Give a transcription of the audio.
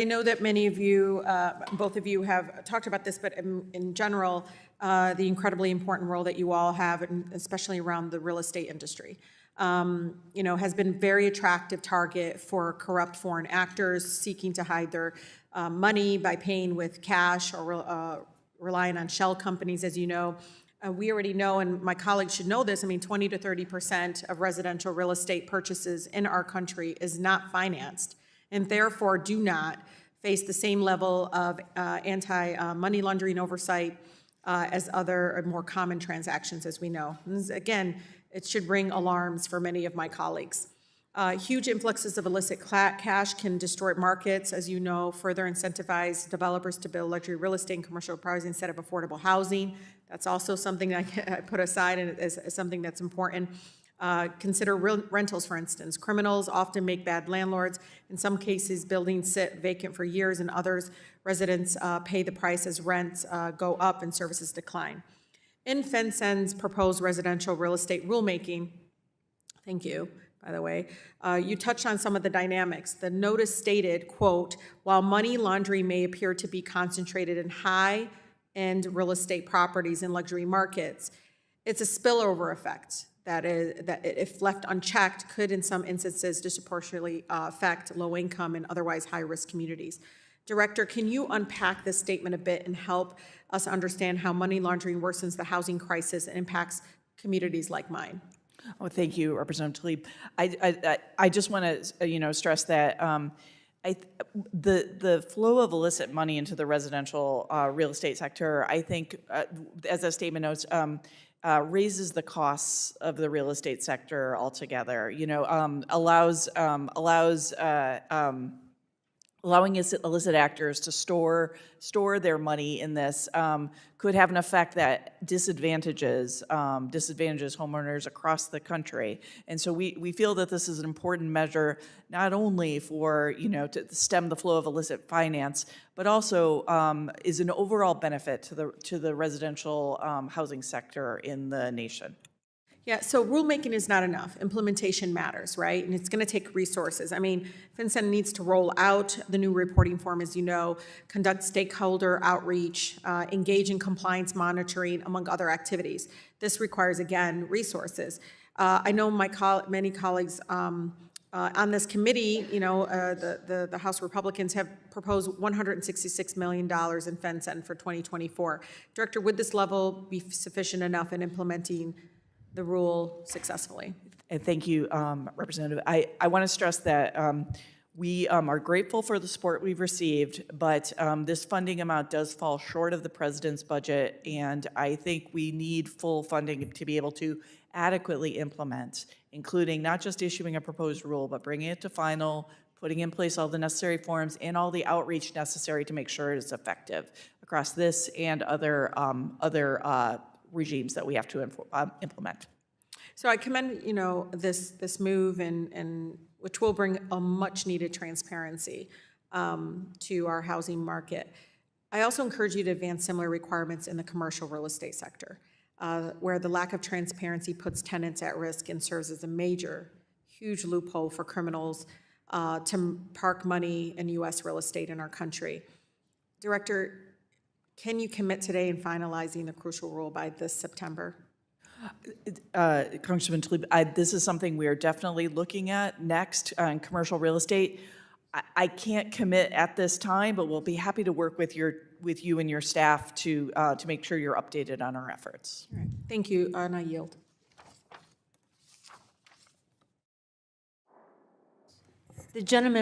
I know that many of you, both of you have talked about this, but in general, the incredibly important role that you all have, and especially around the real estate industry, has been a very attractive target for corrupt foreign actors seeking to hide their money by paying with cash or relying on shell companies, as you know. We already know, and my colleagues should know this, 20 to 30% of residential real estate purchases in our country is not financed, and therefore do not face the same level of anti-money laundering oversight as other more common transactions, as we know. And again, it should ring alarms for many of my colleagues. Huge influxes of illicit cash can distort markets, as you know, further incentivize developers to build luxury real estate and commercial properties instead of affordable housing. That's also something I put aside as something that's important. Consider rentals, for instance. Criminals often make bad landlords. In some cases, buildings sit vacant for years, and others, residents pay the price as rents go up and services decline. In FinCEN's proposed residential real estate rulemaking, thank you, by the way, you touched on some of the dynamics. The notice stated, quote, while money laundering may appear to be concentrated in high-end real estate properties in luxury markets, it's a spillover effect that if left unchecked, could in some instances disproportionately affect low-income and otherwise high-risk communities. Director, can you unpack this statement a bit and help us understand how money laundering worsens the housing crisis and impacts communities like mine? Oh, thank you, Representative Tlaib. I just want to stress that the flow of illicit money into the residential real estate sector, I think, as that statement notes, raises the costs of the real estate sector altogether. Allowing illicit actors to store their money in this could have an effect that disadvantages homeowners across the country. And so we feel that this is an important measure, not only for to stem the flow of illicit finance, but also is an overall benefit to the residential housing sector in the nation. Yeah, so rulemaking is not enough. Implementation matters, right? And it's going to take resources. FinCEN needs to roll out the new reporting form, as you know, conduct stakeholder outreach, engage in compliance monitoring, among other activities. This requires, again, resources. I know many colleagues on this committee, the House Republicans have proposed $166 million in FinCEN for 2024. Director, would this level be sufficient enough in implementing the rule successfully? Thank you, Representative. I want to stress that we are grateful for the support we've received, but this funding amount does fall short of the president's budget, and I think we need full funding to be able to adequately implement, including not just issuing a proposed rule, but bringing it to final, putting in place all the necessary forms and all the outreach necessary to make sure it is effective across this and other regimes that we have to implement. So I commend this move, and which will bring a much needed transparency to our housing market. I also encourage you to advance similar requirements in the commercial real estate sector, where the lack of transparency puts tenants at risk and serves as a huge loophole for criminals to park money in U.S. real estate in our country. Director, can you commit today in finalizing the crucial rule by this September? Congressman Tlaib, this is something we are definitely looking at next in commercial real estate. I can't commit at this time, but we'll be happy to work with you and your staff to make sure you're updated on our efforts. All right. Thank you, and I yield. The gentleman